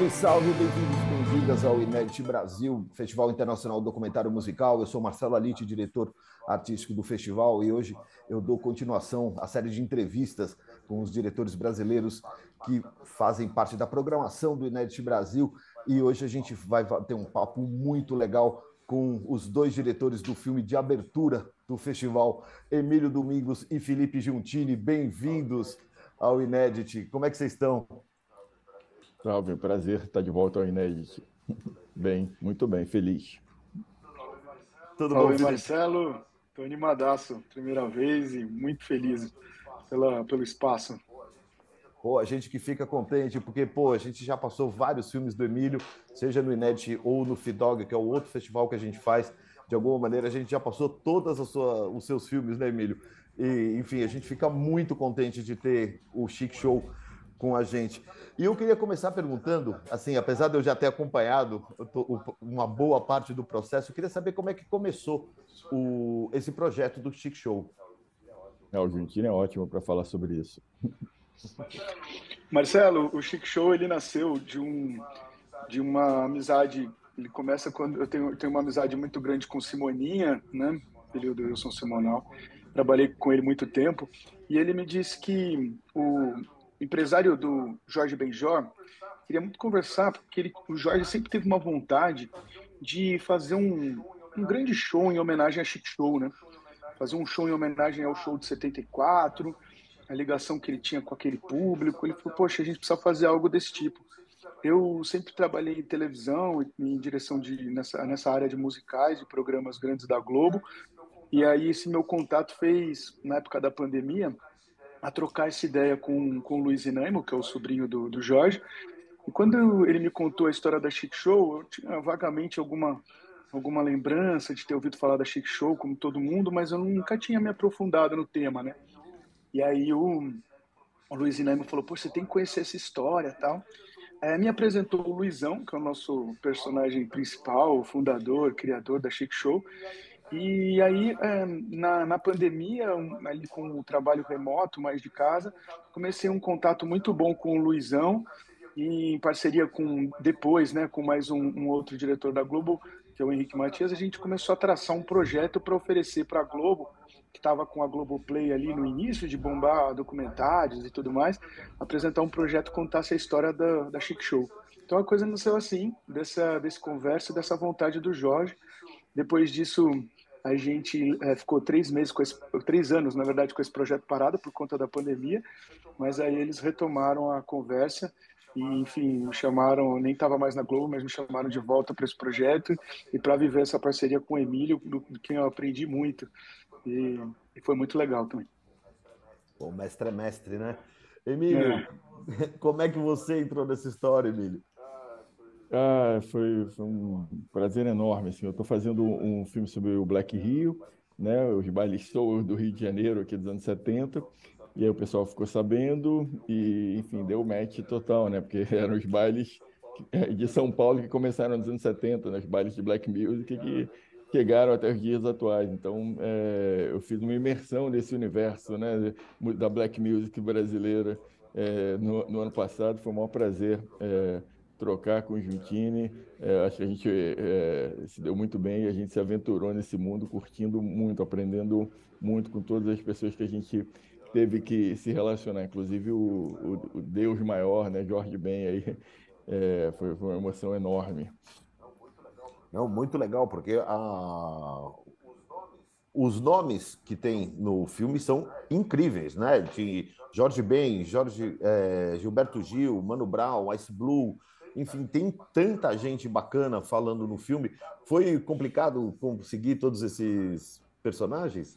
Salve, salve, bem-vindos, bem-vindas ao Inédit Brasil, Festival Internacional do Documentário Musical. Eu sou Marcelo Alite, diretor artístico do festival, e hoje eu dou continuação à série de entrevistas com os diretores brasileiros que fazem parte da programação do Inédit Brasil. E hoje a gente vai ter um papo muito legal com os dois diretores do filme de abertura do festival, Emílio Domingos e Felipe Giuntini. Bem-vindos ao Inédit. Como é que vocês estão? Salve, prazer estar de volta ao Inédit. Bem, muito bem, feliz. Tudo bom, Felipe? Marcelo, estou animadaço, primeira vez e muito feliz pelo espaço. Pô, a gente que fica contente, porque a gente já passou vários filmes do Emílio, seja no Inédit ou no FIDOG, que é o outro festival que a gente faz. De alguma maneira, a gente já passou todos os seus filmes, né, Emílio? E, enfim, a gente fica muito contente de ter o Chic Show com a gente. E eu queria começar perguntando, assim, apesar de eu já ter acompanhado uma boa parte do processo, eu queria saber como é que começou esse projeto do Chic Show. O Giuntini é ótimo para falar sobre isso. Marcelo, o Chic Show ele nasceu de uma amizade. Ele começa quando eu tenho uma amizade muito grande com Simoninha, né? Filho do Wilson Simonal. Trabalhei com ele muito tempo e ele me disse que o empresário do Jorge Benjor queria muito conversar, porque o Jorge sempre teve uma vontade de fazer um grande show em homenagem a Chic Show, né? Fazer um show em homenagem ao show de 74, a ligação que ele tinha com aquele público. Ele falou, poxa, a gente precisa fazer algo desse tipo. Eu sempre trabalhei em televisão, em direção nessa área de musicais e programas grandes da Globo, e aí esse meu contato fez, na época da pandemia, a trocar essa ideia com o Luiz Inaimo, que é o sobrinho do Jorge. E quando ele me contou a história da Chic Show, eu tinha vagamente alguma lembrança de ter ouvido falar da Chic Show, como todo mundo, mas eu nunca tinha me aprofundado no tema, né? E aí o Luiz Inaimo falou, pô, você tem que conhecer essa história e tal. Aí me apresentou o Luizão, que é o nosso personagem principal, fundador, criador da Chic Show. E aí, na pandemia, ali com o trabalho remoto, mais de casa, comecei um contato muito bom com o Luizão, e em parceria depois, né, com mais um outro diretor da Globo, que é o Henrique Matias, a gente começou a traçar um projeto para oferecer para a Globo, que estava com a Globoplay ali no início de bombar documentários e tudo mais, apresentar um projeto que contasse a história da Chic Show. Então a coisa nasceu assim, desse conversa, dessa vontade do Jorge. Depois disso, a gente ficou 3 meses, 3 anos, na verdade, com esse projeto parado por conta da pandemia, mas aí eles retomaram a conversa e, enfim, me chamaram, nem estava mais na Globo, mas me chamaram de volta para esse projeto e para viver essa parceria com o Emílio, do quem eu aprendi muito. E foi muito legal também. O mestre é mestre, né? Emílio, como é que você entrou nessa história, Emílio? Foi um prazer enorme. Assim, eu estou fazendo um filme sobre o Black Rio, né, os bailes soul do Rio de Janeiro, aqui dos anos 70, e aí o pessoal ficou sabendo e, enfim, deu match total, né, porque eram os bailes de São Paulo que começaram nos anos 70, né, os bailes de Black Music que chegaram até os dias atuais. Então, eu fiz uma imersão nesse universo, né, da Black Music brasileira no ano passado. Foi um maior prazer trocar com o Giuntini. Acho que a gente se deu muito bem e a gente se aventurou nesse mundo, curtindo muito, aprendendo muito com todas as pessoas que a gente teve que se relacionar, inclusive o Deus maior, né, Jorge Ben, aí, foi uma emoção enorme. Não, muito legal, porque os nomes que tem no filme são incríveis, né? De Jorge Ben, Gilberto Gil, Mano Brown, Ice Blue, enfim, tem tanta gente bacana falando no filme. Foi complicado conseguir todos esses personagens?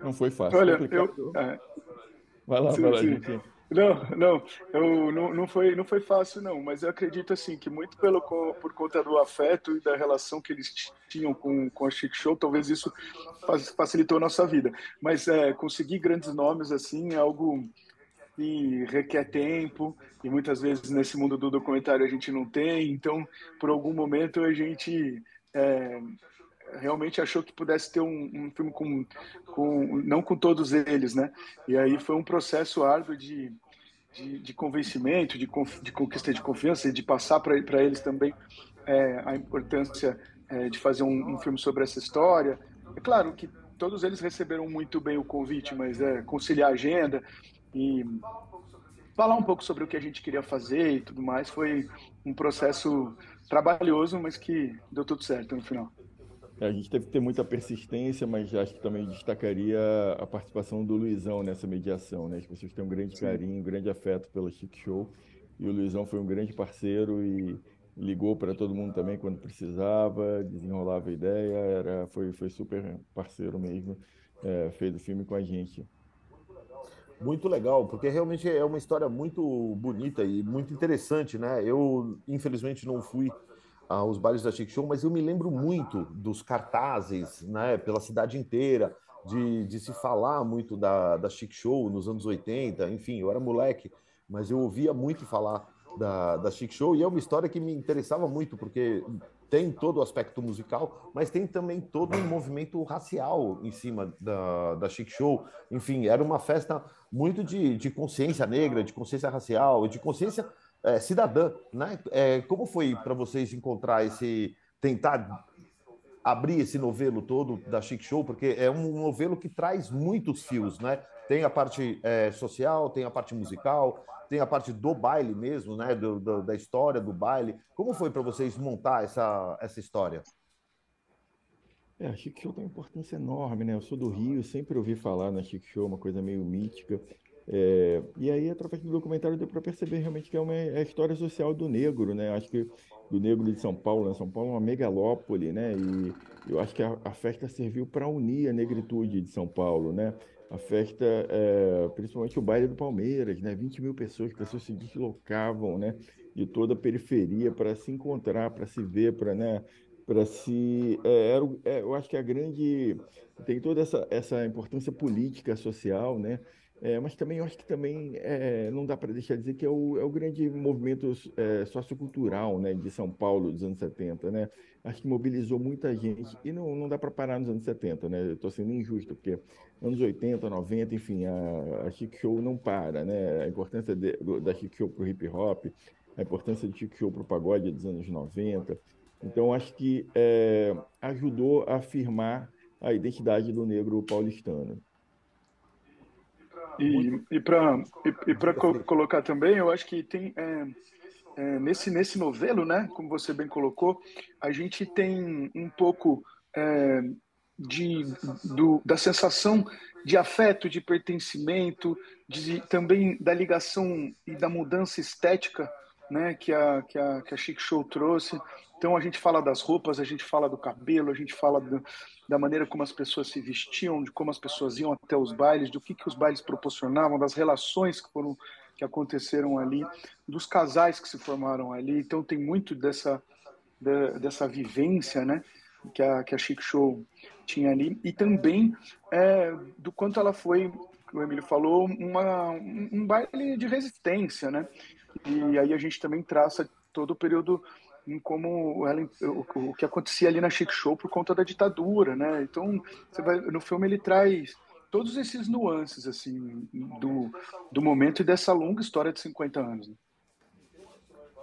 Não foi fácil. Olha, Complicado. Vai lá, sim. gente. Não foi fácil, não, mas eu acredito assim que muito por conta do afeto e da relação que eles tinham com a Chic Show, talvez isso facilitou a nossa vida. Mas conseguir grandes nomes assim é algo que requer tempo e muitas vezes nesse mundo do documentário a gente não tem. Então, por algum momento a gente realmente achou que pudesse ter um filme não com todos eles, né? E aí foi um processo árduo de convencimento, de conquista de confiança e de passar para eles também a importância de fazer um filme sobre essa história. É claro que todos eles receberam muito bem o convite, mas conciliar a agenda e falar um pouco sobre o que a gente queria fazer e tudo mais foi um processo trabalhoso, mas que deu tudo certo no final. A gente teve que ter muita persistência, mas acho que também destacaria a participação do Luizão nessa mediação, né? As pessoas têm um grande Sim. carinho, um grande afeto pela Chic Show, e o Luizão foi um grande parceiro e ligou para todo mundo também quando precisava, desenrolava a ideia, foi super parceiro mesmo, fez o filme com a gente. Muito legal, porque realmente é uma história muito bonita e muito interessante, né? Eu, infelizmente, não fui aos bailes da Chic Show, mas eu me lembro muito dos cartazes, né, pela cidade inteira, de se falar muito da Chic Show nos anos 80, enfim, eu era moleque, mas eu ouvia muito falar da Chic Show e é uma história que me interessava muito, porque tem todo o aspecto musical, mas tem também todo um movimento racial em cima da Chic Show. Enfim, era uma festa muito de consciência negra, de consciência racial, de consciência cidadã, né? Como foi para vocês encontrar tentar abrir esse novelo todo da Chic Show? Porque é um novelo que traz muitos fios, né? Tem a parte social, tem a parte musical, tem a parte do baile mesmo, né? Da história do baile. Como foi para vocês montar essa história? A Chic Show tem uma importância enorme, né? Eu sou do Rio, sempre ouvi falar na Chic Show, uma coisa meio mítica. E aí, através do documentário, deu para perceber realmente que é a história social do negro, né? Acho que do negro de São Paulo, né? São Paulo é uma megalópole, né? E eu acho que a festa serviu para unir a negritude de São Paulo, né? A festa, principalmente o baile do Palmeiras, né? 20 mil pessoas, pessoas se deslocavam, né? De toda a periferia para se encontrar, para se ver, para, né? Para se, eu acho que a grande tem toda essa importância política, social, né? Mas também eu acho que também não dá para deixar de dizer que é o grande movimento sociocultural, né, de São Paulo dos anos 70, né? Acho que mobilizou muita gente e não dá para parar nos anos 70, né? Eu estou sendo injusto, porque anos 80, 90, enfim, a Chic Show não para, né? A importância da Chic Show para o hip hop, a importância do Chic Show para o pagode dos anos 90. Então, acho que ajudou a afirmar a identidade do negro paulistano. E, Muito. e para Diga, Felipe. colocar também, eu acho que tem nesse novelo, né, como você bem colocou, a gente tem um pouco é, de, da sensação de afeto, de pertencimento, também da ligação e da mudança estética, né, que a Chic Show trouxe. Então a gente fala das roupas, a gente fala do cabelo, a gente fala da maneira como as pessoas se vestiam, de como as pessoas iam até os bailes, do que os bailes proporcionavam, das relações que aconteceram ali, dos casais que se formaram ali. Então tem muito dessa vivência, né, que a Chic Show tinha ali, e também do quanto ela foi, o Emílio falou, um baile de resistência, né? E aí a gente também traça todo o período em como o que acontecia ali na Chic Show por conta da ditadura, né? Então, no filme ele traz todos esses nuances assim do momento e dessa longa história de 50 anos. Né?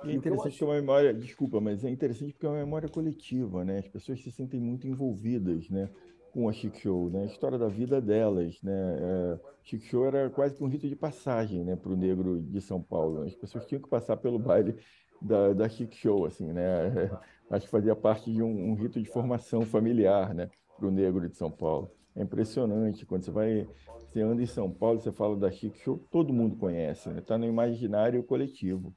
E é E o que eu interessante que é achei. uma memória, desculpa, mas é interessante porque é uma memória coletiva, né? As pessoas se sentem muito envolvidas, né, com a Chic Show, né? A história da vida delas, né? Chic Show era quase que um rito de passagem, né, para o negro de São Paulo. As pessoas tinham que passar pelo baile da Chic Show, assim, né? Acho que fazia parte de um rito de formação familiar, né, para o negro de São Paulo. É impressionante quando você anda em São Paulo, você fala da Chic Show, todo mundo conhece, né? Está no imaginário coletivo.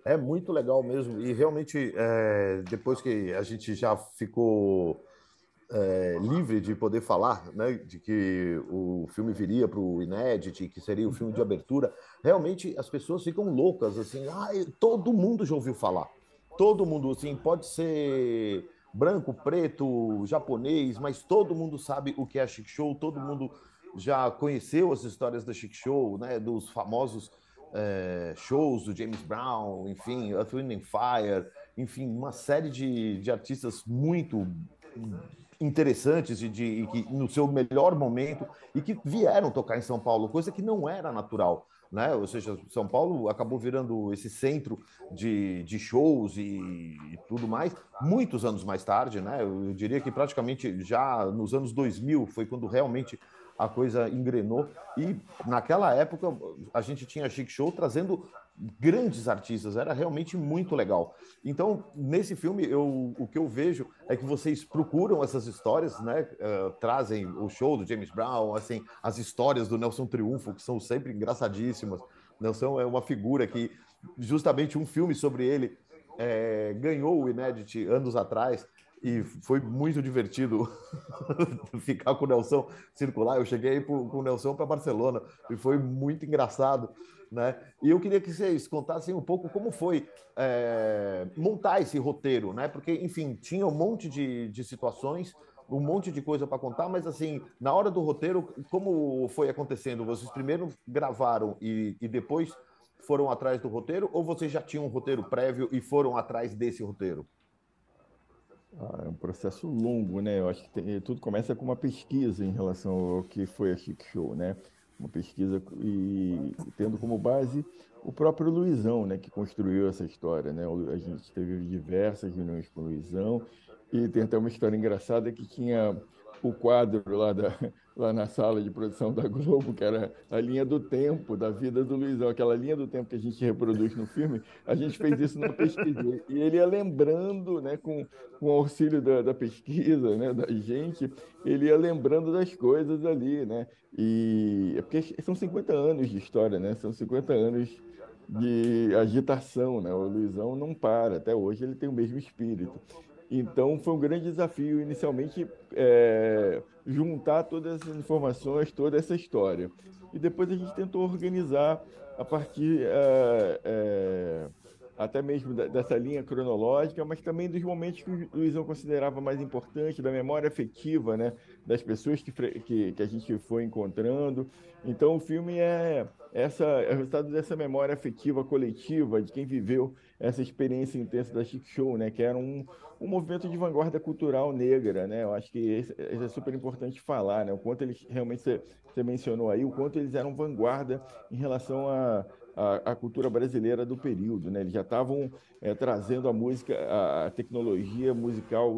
É muito legal mesmo. E realmente, depois que a gente já ficou livre de poder falar, né, de que o filme viria para o Inédit, que seria o filme de abertura, realmente as pessoas ficam loucas, assim, todo mundo já ouviu falar. Todo mundo, assim, pode ser branco, preto, japonês, mas todo mundo sabe o que é a Chic Show, todo mundo já conheceu as histórias da Chic Show, né, dos famosos shows do James Brown, enfim, Earth, Wind and Fire, enfim, uma série de artistas muito interessantes e que no seu melhor momento e que vieram tocar em São Paulo, coisa que não era natural. né? Ou seja, São Paulo acabou virando esse centro de shows e tudo mais, muitos anos mais tarde, né? Eu diria que praticamente já nos anos 2000 foi quando realmente a coisa engrenou. E naquela época a gente tinha Chic Show trazendo grandes artistas, era realmente muito legal. Então, nesse filme, o que eu vejo é que vocês procuram essas histórias, né? Trazem o show do James Brown, assim, as histórias do Nelson Triunfo, que são sempre engraçadíssimas. Nelson é uma figura que, justamente um filme sobre ele, ganhou o Inédit anos atrás, e foi muito divertido ficar com o Nelson circular. Eu cheguei com o Nelson para Barcelona e foi muito engraçado, né? E eu queria que vocês contassem um pouco como foi montar esse roteiro, né? Porque, enfim, tinha um monte de situações, um monte de coisa para contar, mas assim, na hora do roteiro, como foi acontecendo? Vocês primeiro gravaram e depois foram atrás do roteiro, ou vocês já tinham um roteiro prévio e foram atrás desse roteiro? É um processo longo, né? Eu acho que tudo começa com uma pesquisa em relação ao que foi a Chic Show, né? Uma pesquisa e tendo como base o próprio Luizão, né? Que construiu essa história, né? A gente teve diversas reuniões com o Luizão e tem até uma história engraçada que tinha o quadro lá na sala de produção da Globo, que era a linha do tempo da vida do Luizão, aquela linha do tempo que a gente reproduz no filme. A gente fez isso numa pesquisa e ele ia lembrando, né? Com o auxílio da pesquisa, né, da gente, ele ia lembrando das coisas ali, né? E é porque são 50 anos de história, né? São 50 anos de agitação, né? O Luizão não para, até hoje ele tem o mesmo espírito. Então foi um grande desafio inicialmente juntar todas essas informações, toda essa história. E depois a gente tentou organizar a partir até mesmo dessa linha cronológica, mas também dos momentos que o Luizão considerava mais importante, da memória afetiva, né, das pessoas que a gente foi encontrando. Então, o filme é o resultado dessa memória afetiva coletiva de quem viveu essa experiência intensa da Chic Show, né, que era um movimento de vanguarda cultural negra, né? Eu acho que isso é super importante falar, né? O quanto eles realmente você mencionou aí, o quanto eles eram vanguarda em relação à cultura brasileira do período, né? Eles já estavam trazendo a música, a tecnologia musical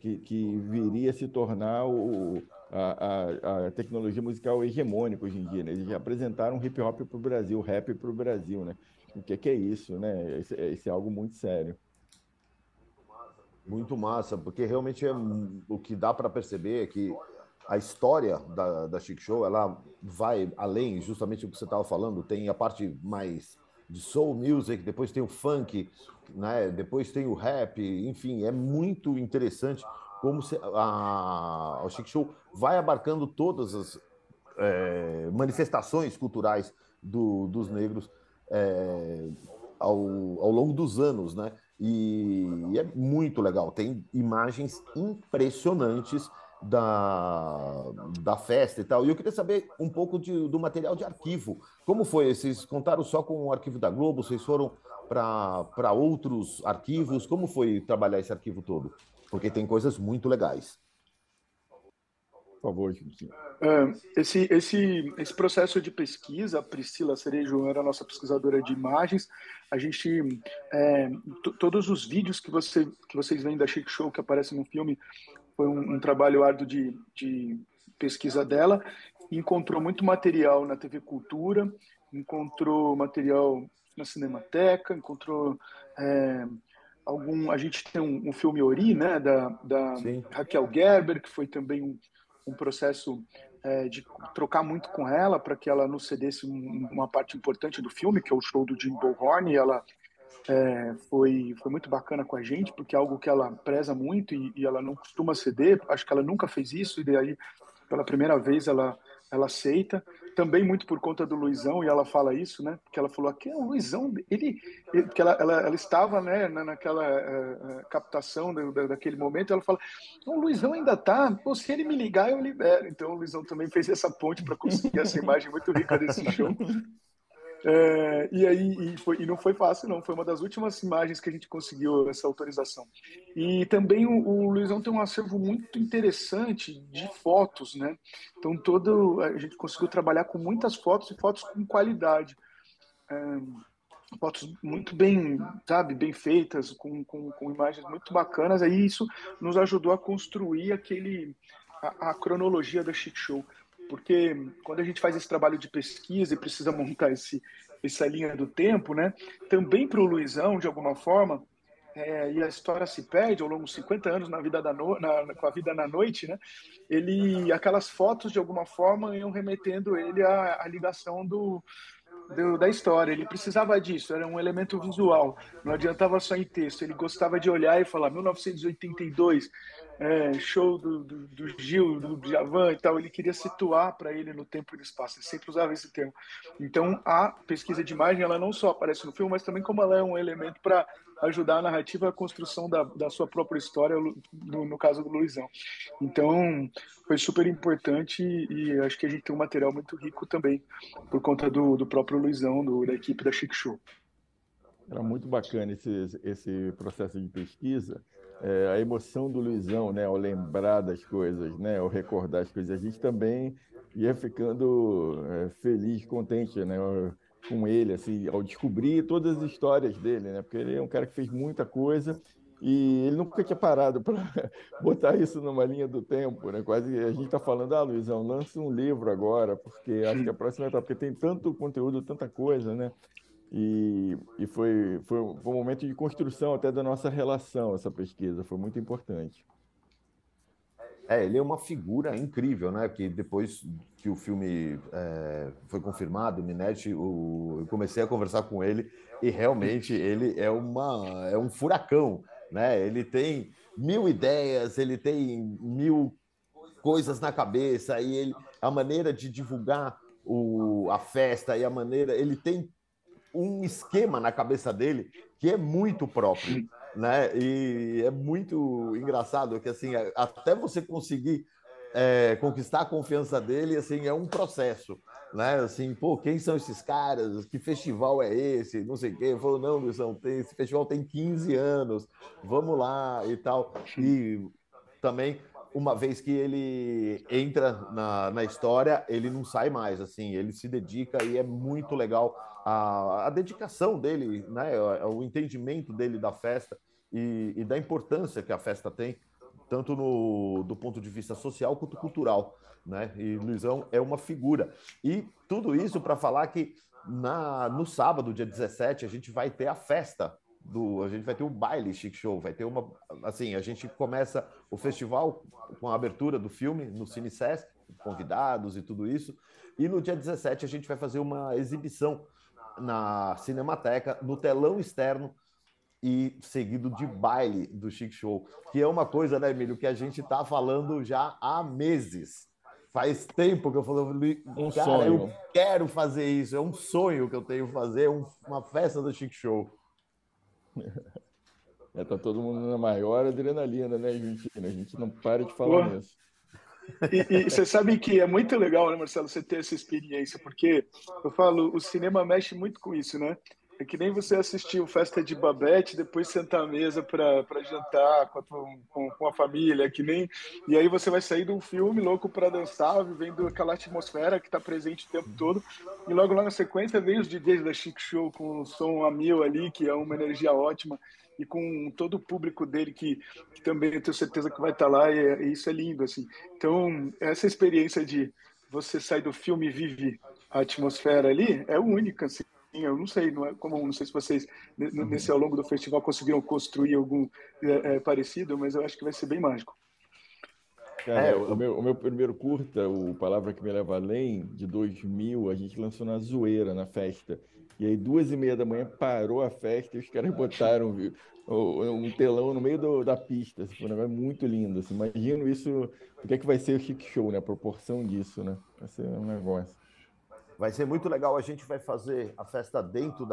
que viria a se tornar a tecnologia musical hegemônica hoje em dia, né? Eles já apresentaram o hip hop para o Brasil, o rap para o Brasil, né? O que é isso, né? Isso é algo muito sério. Muito massa, porque realmente o que dá para perceber é que a história da Chic Show ela vai além justamente do que você estava falando. Tem a parte mais de soul music, depois tem o funk, né? Depois tem o rap, enfim, é muito interessante como a Chic Show vai abarcando todas as manifestações culturais dos negros é, ao longo dos anos, né? E é muito legal. Tem imagens impressionantes da festa e tal. E eu queria saber um pouco do material de arquivo. Como foi? Vocês contaram só com o arquivo da Globo? Vocês foram para outros arquivos? Como foi trabalhar esse arquivo todo? Porque tem coisas muito legais. Por favor, Chiquinho. Esse processo de pesquisa, a Priscila Cerejo era a nossa pesquisadora de imagens. A gente, todos os vídeos que vocês veem da Chic Show que aparecem no filme, foi um trabalho árduo de pesquisa dela. Encontrou muito material na TV Cultura, encontrou material na Cinemateca, encontrou a gente tem um filme Ori, né, da Sim. Raquel Gerber, que foi também um processo de trocar muito com ela para que ela nos cedesse uma parte importante do filme, que é o show do Jim Bohorn, e ela foi muito bacana com a gente, porque é algo que ela preza muito e ela não costuma ceder, acho que ela nunca fez isso, e daí, pela primeira vez, ela aceita, também muito por conta do Luizão, e ela fala isso, né, porque ela falou que o Luizão, que ela estava, né, naquela captação daquele momento, ela fala, o Luizão ainda tá, pô, se ele me ligar, eu libero. Então o Luizão também fez essa ponte para conseguir essa imagem muito rica desse show. E não foi fácil, não. Foi uma das últimas imagens que a gente conseguiu essa autorização. E também o Luizão tem um acervo muito interessante de fotos, né? Então, a gente conseguiu trabalhar com muitas fotos e fotos com qualidade. Fotos muito bem, sabe, bem feitas, com imagens muito bacanas. Aí isso nos ajudou a construir a cronologia da Chic Show. Porque quando a gente faz esse trabalho de pesquisa e precisa montar essa linha do tempo, né? Também para o Luizão, de alguma forma, e a história se perde ao longo de 50 anos na vida com a vida na noite, né? Aquelas fotos, de alguma forma, iam remetendo ele à ligação da história. Ele precisava disso, era um elemento visual, não adiantava só em texto. Ele gostava de olhar e falar 1982, show do Gil, do Djavan e tal. Ele queria situar para ele no tempo e no espaço, ele sempre usava esse termo. Então a pesquisa de imagem, ela não só aparece no filme, mas também como ela é um elemento para ajudar a narrativa, a construção da sua própria história, no caso do Luizão. Então foi super importante e acho que a gente tem um material muito rico também por conta do próprio Luizão, da equipe da Chic Show. Era muito bacana esse processo de pesquisa, a emoção do Luizão, né, ao lembrar das coisas, né, ao recordar as coisas. A gente também ia ficando feliz, contente, né, com ele, assim, ao descobrir todas as histórias dele, né, porque ele é um cara que fez muita coisa e ele nunca tinha parado para botar isso numa linha do tempo, né? Quase a gente está falando, Luizão, lança um livro agora, porque acho que a próxima etapa, porque tem tanto conteúdo, tanta coisa, né? E foi um momento de construção até da nossa relação, essa pesquisa, foi muito importante. Ele é uma figura incrível, né? Que depois que o filme foi confirmado, o Minetti, eu comecei a conversar com ele e realmente ele é um furacão, né? Ele tem 1000 ideias, ele tem 1000 coisas na cabeça e a maneira de divulgar a festa e a maneira, ele tem um esquema na cabeça dele que é muito próprio, né? E é muito engraçado que assim, até você conseguir conquistar a confiança dele, assim, é um processo, né? Assim, pô, quem são esses caras? Que festival é esse? Não sei o quê. Ele falou, não, Luizão, esse festival tem 15 anos, vamos lá e tal. E também, uma vez que ele entra na história, ele não sai mais, assim, ele se dedica e é muito legal a dedicação dele, né, o entendimento dele da festa e da importância que a festa tem, tanto do ponto de vista social quanto cultural, né? E Luizão é uma figura. E tudo isso para falar que no sábado, dia 17, a gente vai ter a festa a gente vai ter um baile Chic Show, vai ter assim, a gente começa o festival com a abertura do filme no Cine Sesc, convidados e tudo isso, e no dia 17 a gente vai fazer uma exibição na Cinemateca, no telão externo, e seguido de baile do Chic Show, que é uma coisa, né, Emílio, que a gente está falando já há meses. Faz tempo que eu falo, cara, eu quero fazer isso, é um sonho que eu tenho fazer, uma festa do Chic Show. Tá todo mundo na maior adrenalina, né, Argentina? A gente não para de falar nisso. E você sabe que é muito legal, né, Marcelo, você ter essa experiência, porque eu falo, o cinema mexe muito com isso, né? É que nem você assistiu Festa de Babette, depois sentar à mesa para jantar com a família, que nem... E aí você vai sair de um filme louco para dançar, vivendo aquela atmosfera que está presente o tempo todo. E logo lá na sequência vem os DJs da Chic Show com o som a mil ali, que é uma energia ótima, e com todo o público dele que também eu tenho certeza que vai estar lá, e isso é lindo, assim. Então, essa experiência de você sair do filme e vive a atmosfera ali é única, assim. Eu não sei, não é comum, não sei se vocês nesse ao longo do festival conseguiram construir algum parecido, mas eu acho que vai ser bem mágico. Cara, o meu primeiro curta, o Palavra que Me Leva Além, de 2000, a gente lançou na Zoeira, na festa. E aí, 2h30 da manhã, parou a festa e os caras botaram um telão no meio da pista. Assim, foi um negócio muito lindo. Assim. Imagino isso, o que é que vai ser o Chic Show, né? A proporção disso, né? Vai ser um negócio. Vai ser muito legal. A gente vai fazer a festa dentro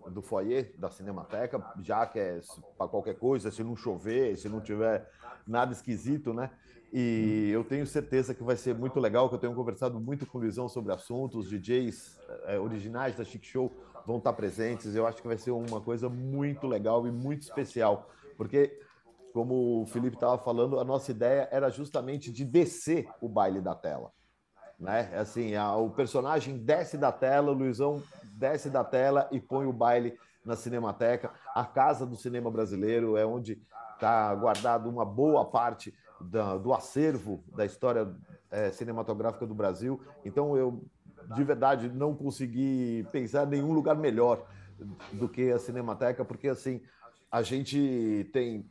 do foyer da Cinemateca, já que é para qualquer coisa, se não chover, se não tiver nada esquisito, né? E eu tenho certeza que vai ser muito legal, que eu tenho conversado muito com o Luizão sobre assuntos, os DJs originais da Chic Show vão estar presentes. Eu acho que vai ser uma coisa muito legal e muito especial, porque, como o Felipe estava falando, a nossa ideia era justamente de descer o baile da tela, né? Assim, o personagem desce da tela, o Luizão desce da tela e põe o baile na Cinemateca. A casa do cinema brasileiro é onde está guardado uma boa parte do acervo da história cinematográfica do Brasil. Então, eu, de verdade, não consegui pensar em nenhum lugar melhor do que a Cinemateca, porque, assim, a gente tem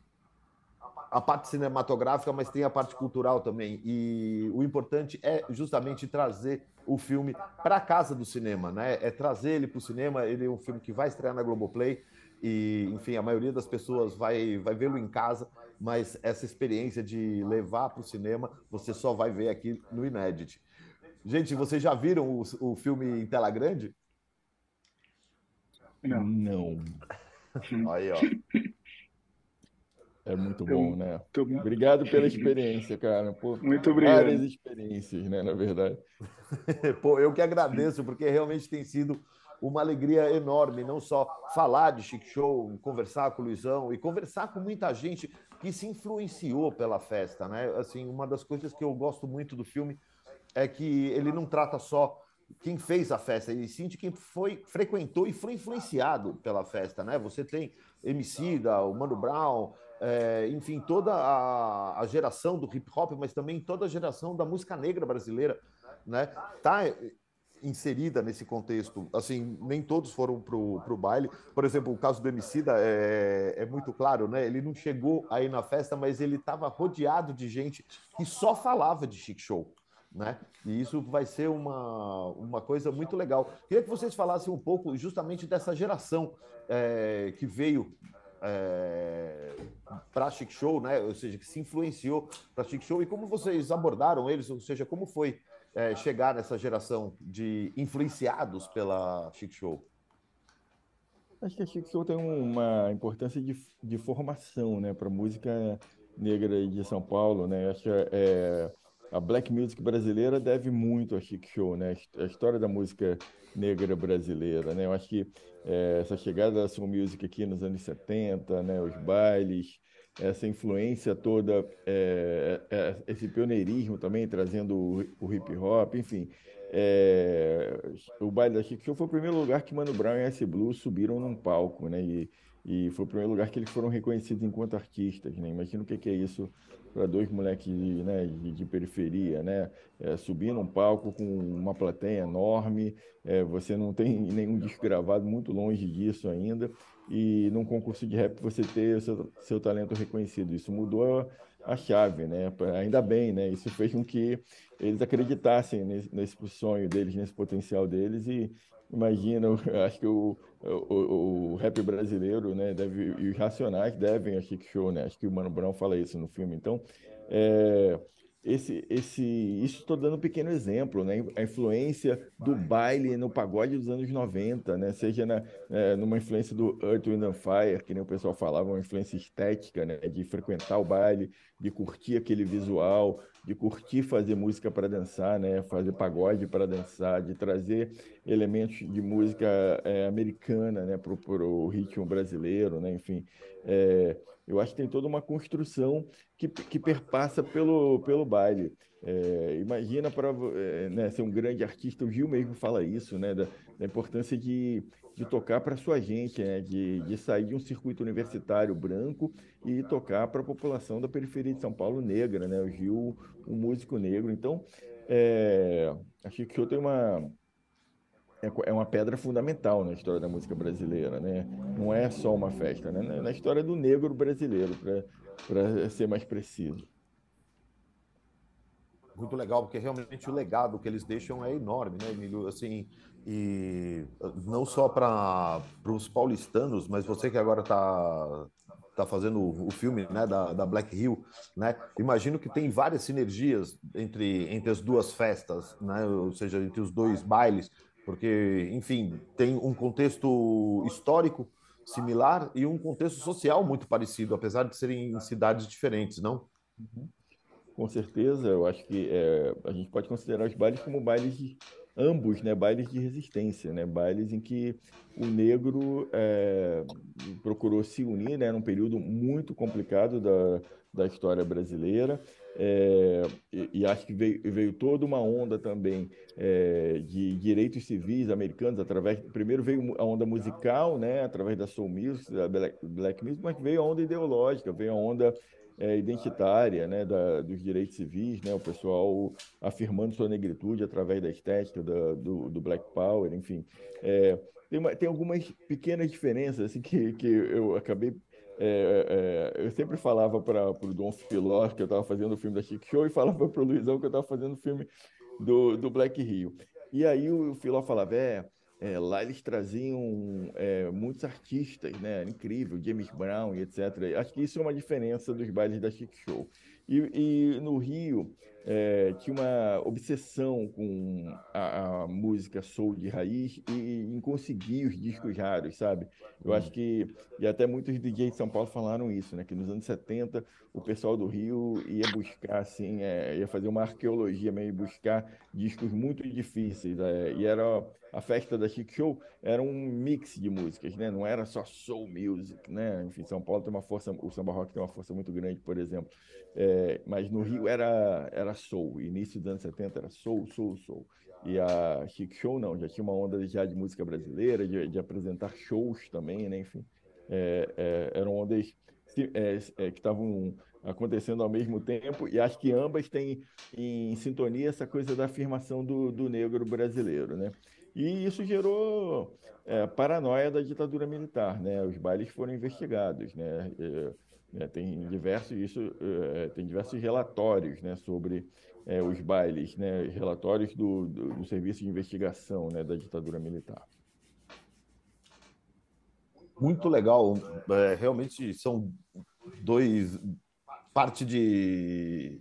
a parte cinematográfica, mas tem a parte cultural também. E o importante é justamente trazer o filme para a casa do cinema, né? É trazer ele para o cinema. Ele é um filme que vai estrear na Globoplay e, enfim, a maioria das pessoas vai vê-lo em casa, mas essa experiência de levar para o cinema você só vai ver aqui no Inédit. Gente, vocês já viram o filme em tela grande? Não. Aí, ó. É muito bom, né? Tô... Obrigado pela experiência, cara. Pô, Muito várias obrigado. experiências, né, na verdade. Pô, eu que agradeço, porque realmente tem sido uma alegria enorme, não só falar de Chic Show, conversar com o Luizão e conversar com muita gente que se influenciou pela festa, né? Assim, uma das coisas que eu gosto muito do filme é que ele não trata só quem fez a festa, ele sim de quem frequentou e foi influenciado pela festa, né? Você tem Emicida, o Mano Brown, enfim, toda a geração do hip hop, mas também toda a geração da música negra brasileira, né? Tá inserida nesse contexto. Assim, nem todos foram pro baile. Por exemplo, o caso do Emicida é muito claro, né? Ele não chegou aí na festa, mas ele estava rodeado de gente que só falava de Chic Show, né? E isso vai ser uma coisa muito legal. Queria que vocês falassem um pouco justamente dessa geração que veio para a Chic Show, né? Ou seja, que se influenciou para a Chic Show e como vocês abordaram eles, ou seja, como foi chegar nessa geração de influenciados pela Chic Show. Acho que a Chic Show tem uma importância de formação, né, para a música negra de São Paulo, né? Acho que a black music brasileira deve muito à Chic Show, né? A história da música negra brasileira, né? Eu acho que essa chegada da soul music aqui nos anos 70, né, os bailes, essa influência toda, esse pioneirismo também, trazendo o hip hop, enfim. O baile da Chic Show foi o primeiro lugar que Mano Brown e S Blue subiram num palco, né? E foi o primeiro lugar que eles foram reconhecidos enquanto artistas, né? Imagina o que é isso para dois moleques, né, de periferia, né? Subir num palco com uma plateia enorme, você não tem nenhum disco gravado, muito longe disso ainda, e num concurso de rap você ter o seu talento reconhecido. Isso mudou a chave, né? Ainda bem, né? Isso fez com que eles acreditassem nesse sonho deles, nesse potencial deles e imagina, acho que o rap brasileiro, né, e os Racionais devem a Chic Show, né? Acho que o Mano Brown fala isso no filme. Então, é, isso estou dando um pequeno exemplo, né? A influência do baile no pagode dos anos 90, né? Seja numa influência do Earth, Wind and Fire, que nem o pessoal falava, uma influência estética, né? De frequentar o baile, de curtir aquele visual, de curtir fazer música para dançar, né? Fazer pagode para dançar, de trazer elementos de música americana, né? Para o ritmo brasileiro, né? Enfim, eu acho que tem toda uma construção que perpassa pelo baile. Imagina para né, ser um grande artista, o Gil mesmo fala isso, né? Da importância de tocar para sua gente, né? De sair de um circuito universitário branco e tocar para a população da periferia de São Paulo negra, né? O Gil, um músico negro. Então, acho que o Gil tem uma pedra fundamental na história da música brasileira, né? Não é só uma festa, né? Na história do negro brasileiro, para ser mais preciso. Muito legal, porque realmente o legado que eles deixam é enorme, né, Emílio? Assim, e não só para os paulistanos, mas você que agora tá fazendo o filme, né, da Black Hill, né? Imagino que tem várias sinergias entre as duas festas, né? Ou seja, entre os dois bailes, porque, enfim, tem um contexto histórico similar e um contexto social muito parecido, apesar de serem em cidades diferentes, não? Com certeza, eu acho que a gente pode considerar os bailes como bailes de ambos, né? Bailes de resistência, né? Bailes em que o negro procurou se unir, né? Num período muito complicado da história brasileira. E acho que veio toda uma onda também de direitos civis americanos primeiro veio a onda musical, né? Através da soul music, da black music, mas veio a onda ideológica, veio a onda identitária, né, dos direitos civis, né, o pessoal afirmando sua negritude através da estética do Black Power, enfim. Tem algumas pequenas diferenças assim, que eu acabei. Eu sempre falava para o Dom Filó que eu estava fazendo o filme da Chic Show e falava para o Luizão que eu estava fazendo o filme do Black Rio. E aí o Filó falava, lá eles traziam muitos artistas, né? Era incrível, James Brown e etc. Acho que isso é uma diferença dos bailes da Chic Show. E no Rio tinha uma obsessão com a música soul de raiz e em conseguir os discos raros, sabe? Eu acho que, e até muitos DJs de São Paulo falaram isso, né? Que nos anos 70 o pessoal do Rio ia buscar, assim, ia fazer uma arqueologia mesmo, buscar discos muito difíceis. E era a festa da Chic Show era um mix de músicas, né? Não era só soul music, né? Enfim, São Paulo tem uma força, o samba rock tem uma força muito grande, por exemplo. Mas no Rio era soul. Início dos anos 70 era soul, soul, soul. E a Chic Show não, já tinha uma onda já de música brasileira, de apresentar shows também, né? Enfim, eram ondas que estavam acontecendo ao mesmo tempo, e acho que ambas têm em sintonia essa coisa da afirmação do negro brasileiro, né? E isso gerou paranoia da ditadura militar, né? Os bailes foram investigados, né? Tem diversos relatórios, né, sobre os bailes, né? Relatórios do Serviço de Investigação, né, da ditadura militar. Muito legal. Realmente são parte de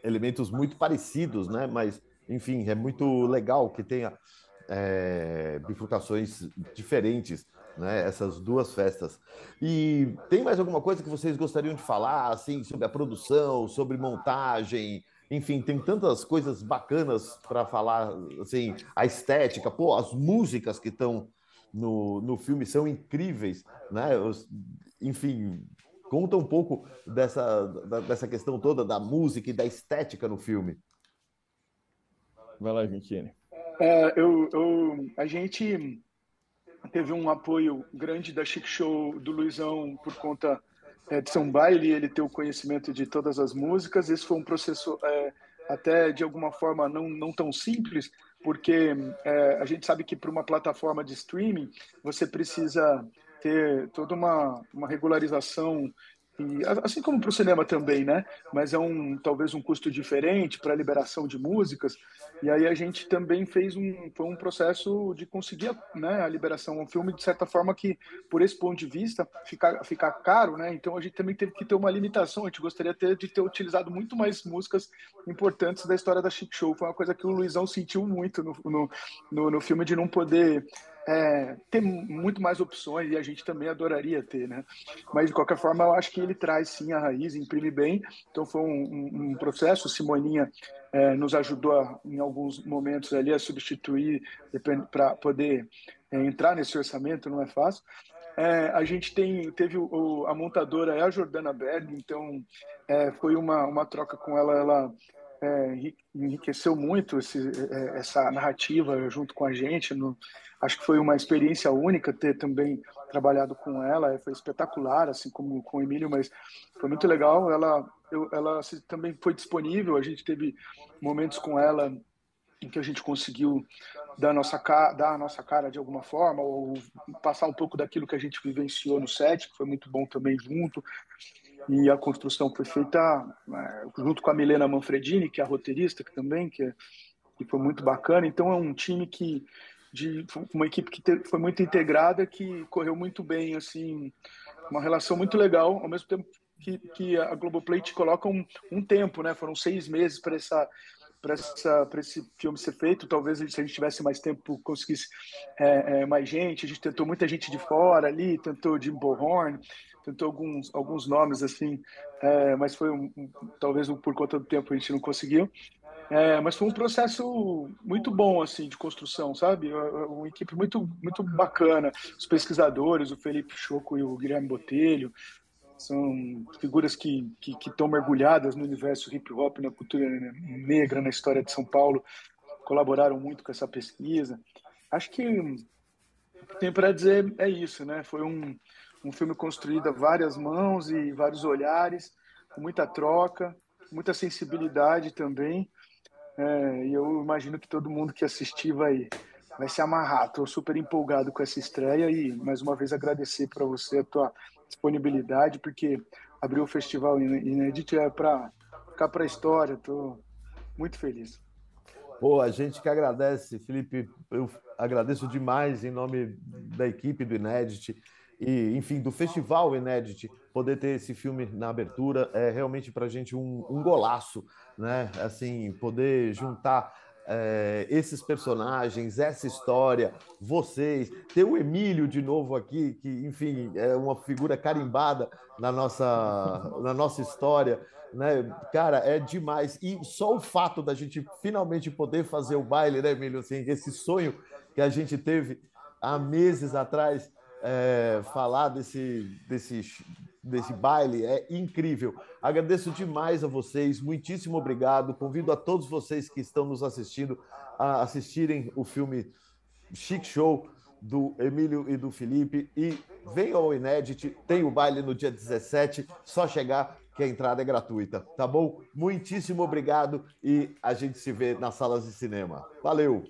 elementos muito parecidos, né? Mas, enfim, é muito legal que tenha bifurcações diferentes, né? Essas duas festas. E tem mais alguma coisa que vocês gostariam de falar, assim, sobre a produção, sobre montagem? Enfim, tem tantas coisas bacanas para falar, assim, a estética, pô, as músicas que estão no filme são incríveis, né? Enfim, conta um pouco dessa questão toda da música e da estética no filme. Vai lá, Argentina. A gente teve um apoio grande da Chic Show do Luizão por conta de ser um baile, ele ter o conhecimento de todas as músicas. Esse foi um processo até de alguma forma não tão simples, porque a gente sabe que para uma plataforma de streaming você precisa ter toda uma regularização, e, assim como para o cinema também, né? Mas talvez um custo diferente para a liberação de músicas. E aí a gente também foi um processo de conseguir, né, a liberação. Um filme, de certa forma, que, por esse ponto de vista, ficar caro, né? Então a gente também teve que ter uma limitação. A gente gostaria de ter utilizado muito mais músicas importantes da história da Chic Show. Foi uma coisa que o Luizão sentiu muito no filme, de não poder ter muito mais opções, e a gente também adoraria ter, né? Mas, de qualquer forma, eu acho que ele traz, sim, a raiz, imprime bem. Então foi um processo. O Simoninha nos ajudou em alguns momentos ali a substituir para poder entrar nesse orçamento, não é fácil. A gente teve a montadora é a Jordana Berg, então foi uma troca com ela enriqueceu muito essa narrativa junto com a gente. Acho que foi uma experiência única ter também trabalhado com ela, foi espetacular, assim como com o Emílio, mas foi muito legal. Ela também foi disponível, a gente teve momentos com ela em que a gente conseguiu dar a nossa cara de alguma forma, ou passar um pouco daquilo que a gente vivenciou no set, que foi muito bom também junto. E a construção foi feita junto com a Milena Manfredini, que é a roteirista que foi muito bacana. Então é um time uma equipe que foi muito integrada, que correu muito bem, assim, uma relação muito legal, ao mesmo tempo que a Globoplay te coloca um tempo, né? Foram 6 meses para para esse filme ser feito. Talvez se a gente tivesse mais tempo, conseguisse mais gente. A gente tentou muita gente de fora ali, tentou Jim Bohorn, tentou alguns nomes assim, mas foi talvez por conta do tempo a gente não conseguiu. Mas foi um processo muito bom assim de construção, sabe? Uma equipe muito bacana. Os pesquisadores, o Felipe Choco e o Guilherme Botelho, são figuras que estão mergulhadas no universo hip hop, na cultura negra, na história de São Paulo, colaboraram muito com essa pesquisa. Acho que o que tem para dizer é isso, né? Foi um filme construído a várias mãos e vários olhares, com muita troca, muita sensibilidade também. E eu imagino que todo mundo que assistir vai se amarrar. Estou super empolgado com essa estreia e, mais uma vez, agradecer para você a tua disponibilidade, porque abrir o Festival Inédit é para ficar para a história. Estou muito feliz. Pô, a gente que agradece, Felipe. Eu agradeço demais em nome da equipe do Inédit e, enfim, do Festival Inédit, poder ter esse filme na abertura é realmente para a gente um golaço, né? Assim, poder juntar esses personagens, essa história, vocês, ter o Emílio de novo aqui, que, enfim, é uma figura carimbada na nossa história, né? Cara, é demais. E só o fato da gente finalmente poder fazer o baile, né, Emílio? Assim, esse sonho que a gente teve há meses atrás, falar desse baile é incrível. Agradeço demais a vocês, muitíssimo obrigado. Convido a todos vocês que estão nos assistindo a assistirem o filme Chic Show do Emílio e do Felipe e venham ao Inédit, tem o baile no dia 17, só chegar que a entrada é gratuita, tá bom? Muitíssimo obrigado e a gente se vê nas salas de cinema. Valeu!